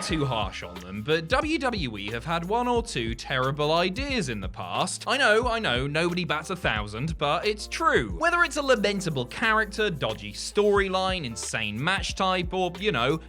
too harsh on them, but WWE have had one or two terrible ideas in the past. I know, nobody bats 1,000, but it's true. Whether it's a lamentable character, dodgy storyline, insane match type, or,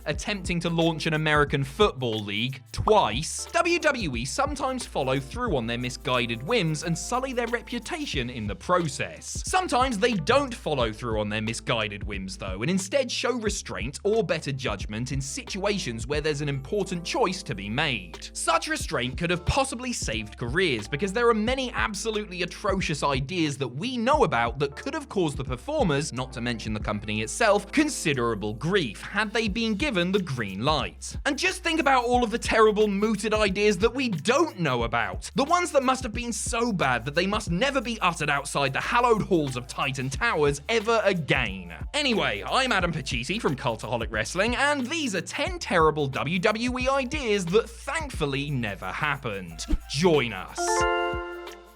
attempting to launch an American football league twice, WWE sometimes follow through on their misguided whims and sully their reputation in the process. Sometimes they don't follow through on their misguided whims though, and instead show restraint or better judgment in situations where there's an important choice to be made. Such restraint could have possibly saved careers because there are many absolutely atrocious ideas that we know about that could have caused the performers, not to mention the company itself, considerable grief had they been given the green light. And just think about all of the terrible mooted ideas that we don't know about. The ones that must have been so bad that they must never be uttered outside the hallowed halls of Titan Towers ever again. Anyway, I'm Adam Pacitti from Cultaholic Wrestling, and these are 10 terrible WWE ideas that thankfully never happened. Join us.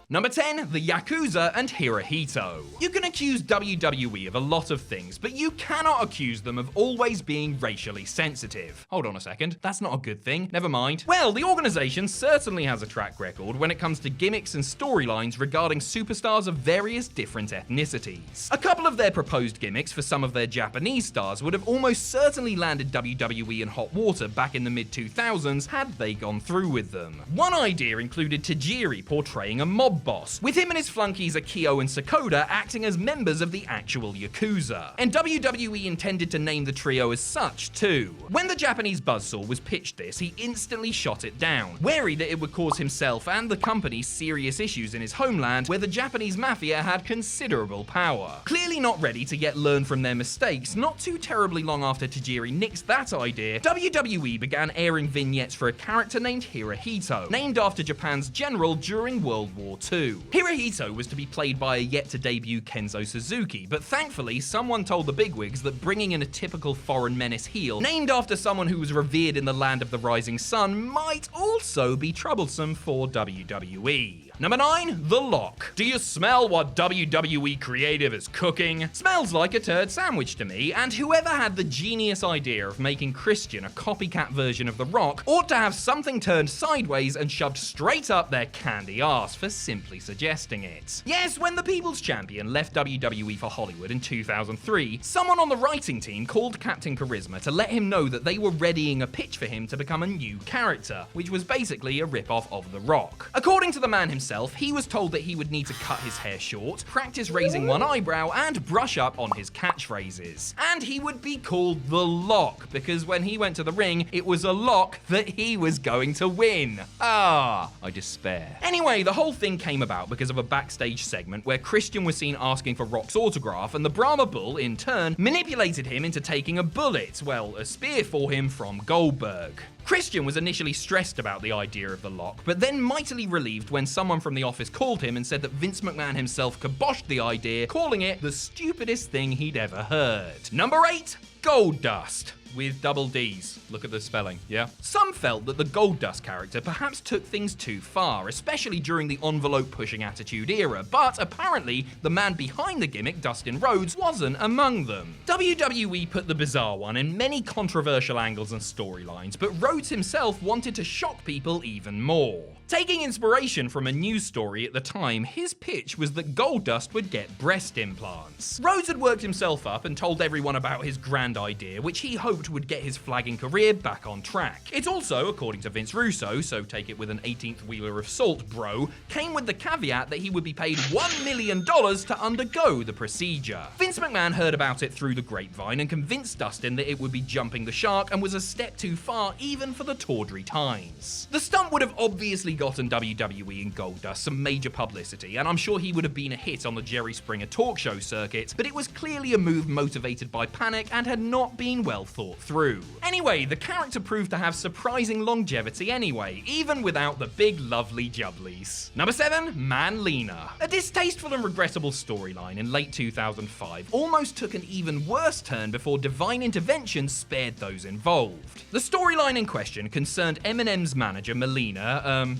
Number 10, the YAKUZA and HIROHITO. You can accuse WWE of a lot of things, but you cannot accuse them of always being racially sensitive. Hold on a second, that's not a good thing, never mind. Well, the organization certainly has a track record when it comes to gimmicks and storylines regarding superstars of various different ethnicities. A couple of their proposed gimmicks for some of their Japanese stars would have almost certainly landed WWE in hot water back in the mid-2000s had they gone through with them. One idea included Tajiri portraying a mob boss, with him and his flunkies Akio and Sakoda acting as members of the actual Yakuza. And WWE intended to name the trio as such too. When the Japanese buzzsaw was pitched this, he instantly shot it down, wary that it would cause himself and the company serious issues in his homeland where the Japanese mafia had considerable power. Clearly not ready to yet learn from their mistakes, not too terribly long after Tajiri nixed that idea, WWE began airing vignettes for a character named HIROHITO, named after Japan's general during World War II. HIROHITO was to be played by a yet-to-debut Kenzo Suzuki, but thankfully someone told the bigwigs that bringing in a typical foreign menace heel, named after someone who was revered in the land of the rising sun, might also be troublesome for WWE. Number 9, The Lock. Do you smell what WWE creative is cooking? Smells like a turd sandwich to me, and whoever had the genius idea of making Christian a copycat version of The Rock ought to have something turned sideways and shoved straight up their candy ass for simply suggesting it. Yes, when the People's Champion left WWE for Hollywood in 2003, someone on the writing team called Captain Charisma to let him know that they were readying a pitch for him to become a new character, which was basically a rip-off of The Rock. According to the man himself, he was told that he would need to cut his hair short, practice raising one eyebrow, and brush up on his catchphrases. And he would be called The Lock, because when he went to the ring, it was a lock that he was going to win. I despair. Anyway, the whole thing came about because of a backstage segment where Christian was seen asking for Rock's autograph, and the Brahma Bull, in turn, manipulated him into taking a bullet, a spear for him from Goldberg. Christian was initially stressed about the idea of The Lock, but then mightily relieved when someone from the office called him and said that Vince McMahon himself kiboshed the idea, calling it the stupidest thing he'd ever heard. Number 8, GOLDDUST. With double D's. Look at the spelling, yeah? Some felt that the GOLDDUST character perhaps took things too far, especially during the envelope-pushing attitude era, but apparently the man behind the gimmick, Dustin Rhodes, wasn't among them. WWE put the bizarre one in many controversial angles and storylines, but Rhodes himself wanted to shock people even more. Taking inspiration from a news story at the time, his pitch was that GOLDDUST would get breast implants. Rhodes had worked himself up and told everyone about his grand idea, which he hoped would get his flagging career back on track. It also, according to Vince Russo, so take it with an 18th wheeler of salt, bro, came with the caveat that he would be paid $1 million to undergo the procedure. Vince McMahon heard about it through the grapevine and convinced Dustin that it would be jumping the shark and was a step too far even for the tawdry times. The stunt would have obviously gotten WWE and GOLDDUST some major publicity, and I'm sure he would have been a hit on the Jerry Springer talk show circuit, but it was clearly a move motivated by panic and had not been well thought through. Anyway, the character proved to have surprising longevity anyway, even without the big lovely jubblies. Number 7, Manlina. A distasteful and regrettable storyline in late 2005 almost took an even worse turn before divine intervention spared those involved. The storyline in question concerned Eminem's manager Melina,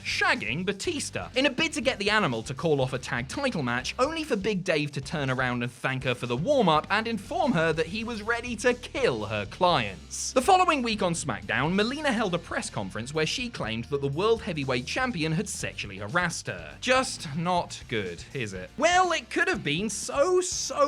shagging Batista, in a bid to get the animal to call off a tag title match, only for Big Dave to turn around and thank her for the warm-up and inform her that he was ready to kill kill her clients. The following week on SmackDown, Melina held a press conference where she claimed that the World Heavyweight Champion had sexually harassed her. Just not good, is it? Well, it could have been so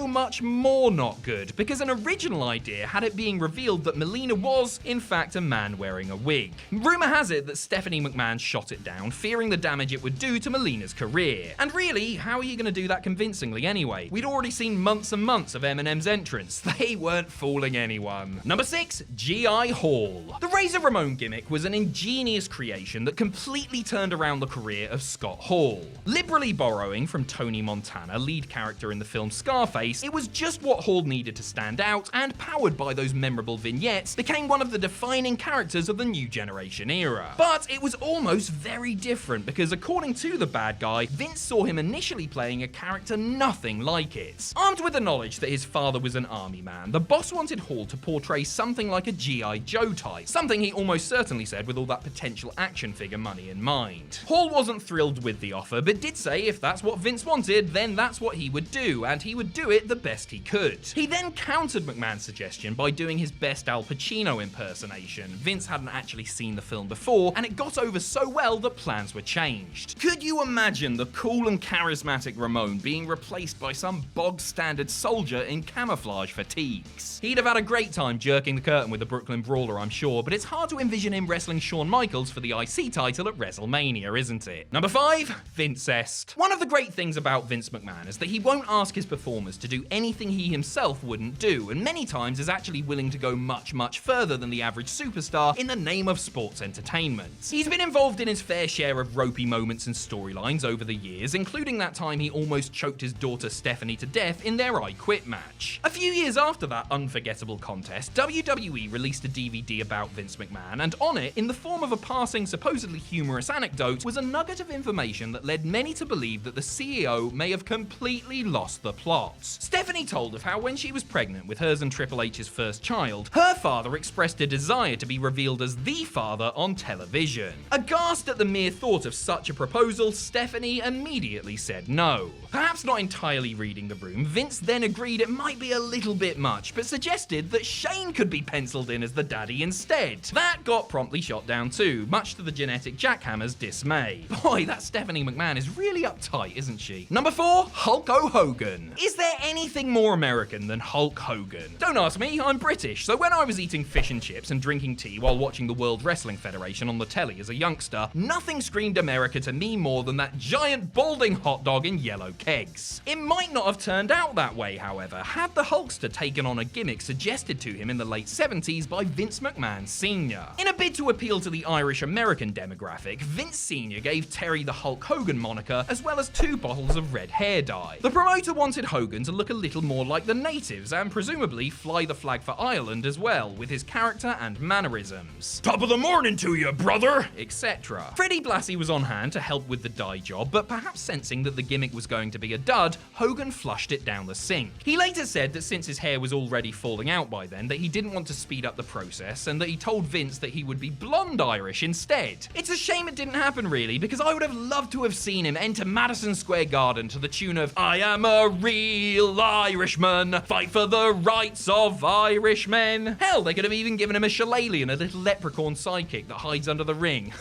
much more not good, because an original idea had it being revealed that Melina was, in fact, a man wearing a wig. Rumour has it that Stephanie McMahon shot it down, fearing the damage it would do to Melina's career. And really, how are you going to do that convincingly anyway? We'd already seen months and months of Eminem's entrance. They weren't fooling anyone. Number 6, G.I. Hall. The Razor Ramon gimmick was an ingenious creation that completely turned around the career of Scott Hall. Liberally borrowing from Tony Montana, lead character in the film Scarface, it was just what Hall needed to stand out, and powered by those memorable vignettes, became one of the defining characters of the new generation era. But it was almost very different, because according to the bad guy, Vince saw him initially playing a character nothing like it. Armed with the knowledge that his father was an army man, the boss wanted Hall to portray something like a G.I. Joe type, something he almost certainly said with all that potential action figure money in mind. Hall wasn't thrilled with the offer, but did say if that's what Vince wanted, then that's what he would do, and he would do it the best he could. He then countered McMahon's suggestion by doing his best Al Pacino impersonation. Vince hadn't actually seen the film before, and it got over so well that plans were changed. Could you imagine the cool and charismatic Ramon being replaced by some bog-standard soldier in camouflage fatigues? He'd have had a great time jerking the curtain with the Brooklyn Brawler, I'm sure, but it's hard to envision him wrestling Shawn Michaels for the IC title at WrestleMania, isn't it? Number 5, Vincest. One of the great things about Vince McMahon is that he won't ask his performers to do anything he himself wouldn't do, and many times is actually willing to go much further than the average superstar in the name of sports entertainment. He's been involved in his fair share of ropey moments and storylines over the years, including that time he almost choked his daughter Stephanie to death in their I Quit match. A few years after that unforgettable contest, WWE released a DVD about Vince McMahon, and on it, in the form of a passing, supposedly humorous anecdote, was a nugget of information that led many to believe that the CEO may have completely lost the plot. Stephanie told of how when she was pregnant with hers and Triple H's first child, her father expressed a desire to be revealed as the father on television. Aghast at the mere thought of such a proposal, Stephanie immediately said no. Perhaps not entirely reading the room, Vince then agreed it might be a little bit much, but suggested that Shane could be penciled in as the daddy instead. That got promptly shot down too, much to the genetic jackhammer's dismay. Boy, that Stephanie McMahon is really uptight, isn't she? Number 4, Hulk Hogan. Is there anything more American than Hulk Hogan? Don't ask me, I'm British, so when I was eating fish and chips and drinking tea while watching the World Wrestling Federation on the telly as a youngster, nothing screamed America to me more than that giant balding hot dog in yellow kegs. It might not have turned out that way, however, had the Hulkster taken on a gimmick suggested to him in the late 70s by Vince McMahon Sr. In a bid to appeal to the Irish-American demographic, Vince Sr. gave Terry the Hulk Hogan moniker, as well as 2 bottles of red hair dye. The promoter wanted Hogan to look a little more like the natives, and presumably fly the flag for Ireland as well, with his character and mannerisms. Top of the morning to you, brother! Etc. Freddie Blassie was on hand to help with the dye job, but perhaps sensing that the gimmick was going to be a dud, Hogan flushed it down the sink. He later said that since his hair was already falling out by then, that he didn't want to speed up the process, and that he told Vince that he would be blonde Irish instead. It's a shame it didn't happen really, because I would have loved to have seen him enter Madison Square Garden to the tune of I am a real Irishman, fight for the rights of Irishmen. Hell, they could have even given him a shillelagh and a little leprechaun sidekick that hides under the ring.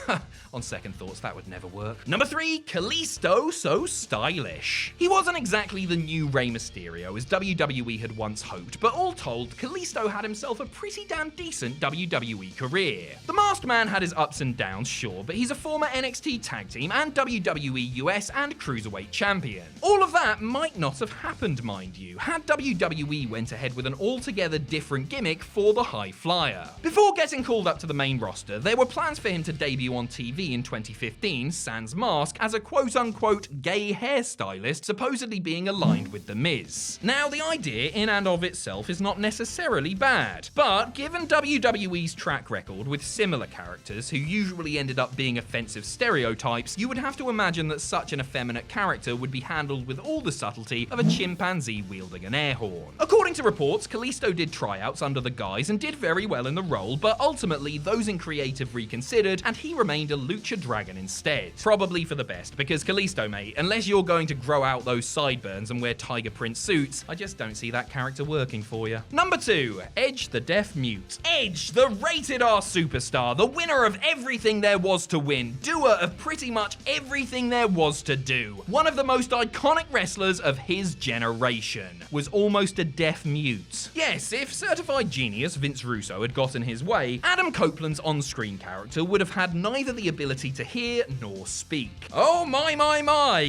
On second thoughts, that would never work. Number 3, Kalisto So Stylish. He wasn't exactly the new Rey Mysterio, as WWE had once hoped, but all told, Kalisto had himself a pretty damn decent WWE career. The Masked Man had his ups and downs, sure, but he's a former NXT Tag Team and WWE US and Cruiserweight Champion. All of that might not have happened, mind you, had WWE went ahead with an altogether different gimmick for the High Flyer. Before getting called up to the main roster, there were plans for him to debut on TV in 2015, sans mask, as a quote-unquote gay hairstylist, supposedly being aligned with The Miz. Now, the idea in and of itself is not necessarily bad, but given WWE's track record with similar characters who usually ended up being offensive stereotypes, you would have to imagine that such an effeminate character would be handled with all the subtlety of a chimpanzee wielding an air horn. According to reports, Kalisto did tryouts under the guise and did very well in the role, but ultimately those in creative reconsidered and he remained a lucha dragon instead. Probably for the best, because Kalisto, mate, unless you're going to grow out those sideburns and wear tiger print suits, I just don't see that character working for you. Number 2, 2. Edge the Deaf Mute. Edge, the rated R superstar, the winner of everything there was to win, doer of pretty much everything there was to do, one of the most iconic wrestlers of his generation, was almost a deaf mute. Yes, if certified genius Vince Russo had gotten his way, Adam Copeland's on-screen character would have had neither the ability to hear nor speak. Oh my,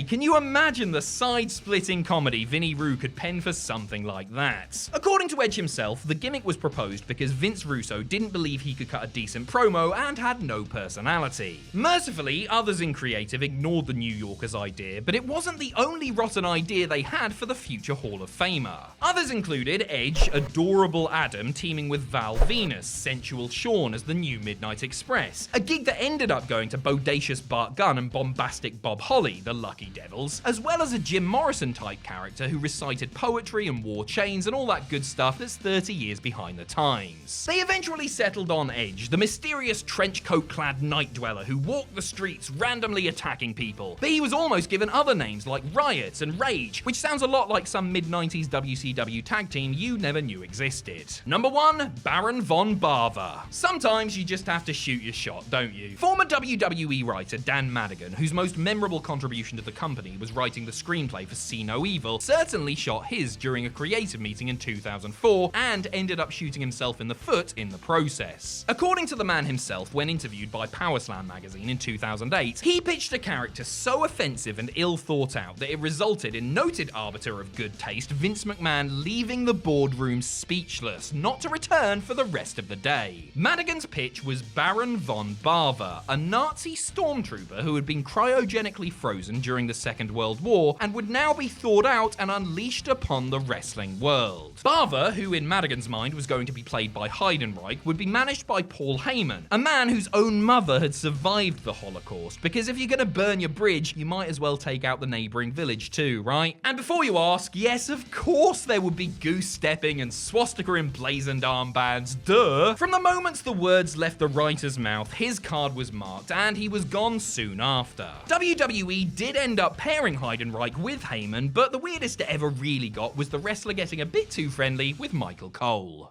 can you imagine the side-splitting comedy Vinnie Roo could pen for something like that? According to Edge himself, the gimmick was proposed because Vince Russo didn't believe he could cut a decent promo and had no personality. Mercifully, others in creative ignored the New Yorker's idea, but it wasn't the only rotten idea they had for the future Hall of Famer. Others included Edge, adorable Adam teaming with Val Venus, sensual Shawn as the new Midnight Express, a gig that ended up going to bodacious Bart Gunn and bombastic Bob Holly, the Lucky Devils, as well as a Jim Morrison type character who recited poetry and wore chains and all that good stuff that's 30 years behind the times. They eventually settled on Edge, the mysterious trench coat clad night dweller who walked the streets randomly attacking people, but he was almost given other names like Riot and Rage, which sounds a lot like some mid-90s WCW tag team you never knew existed. Number 1, Baron von Bava. Sometimes you just have to shoot your shot, don't you? Former WWE writer Dan Madigan, whose most memorable contribution to the company was writing the screenplay for See No Evil, certainly shot his during a creative meeting in 2004 and ended up shooting himself in the foot in the process. According to the man himself, when interviewed by Powerslam magazine in 2008, he pitched a character so offensive and ill thought out that it resulted in noted arbiter of good taste Vince McMahon leaving the boardroom speechless, not to return for the rest of the day. Madigan's pitch was Baron von Bava, a Nazi stormtrooper who had been cryogenically frozen during the Second World War and would now be thawed out and unleashed upon the wrestling world. Bava, who in Madigan's mind was going to be played by Heidenreich, would be managed by Paul Heyman, a man whose own mother had survived the Holocaust, because if you're gonna burn your bridge, you might as well take out the neighbouring village too, right? And before you ask, yes, of course there would be goose stepping and swastika emblazoned armbands, duh! From the moments the words left the writer's mouth, his card was marked, and he was gone soon after. WWE did end up pairing Heidenreich with Heyman, but the weirdest it ever really got was the wrestler getting a bit too friendly with Michael Cole.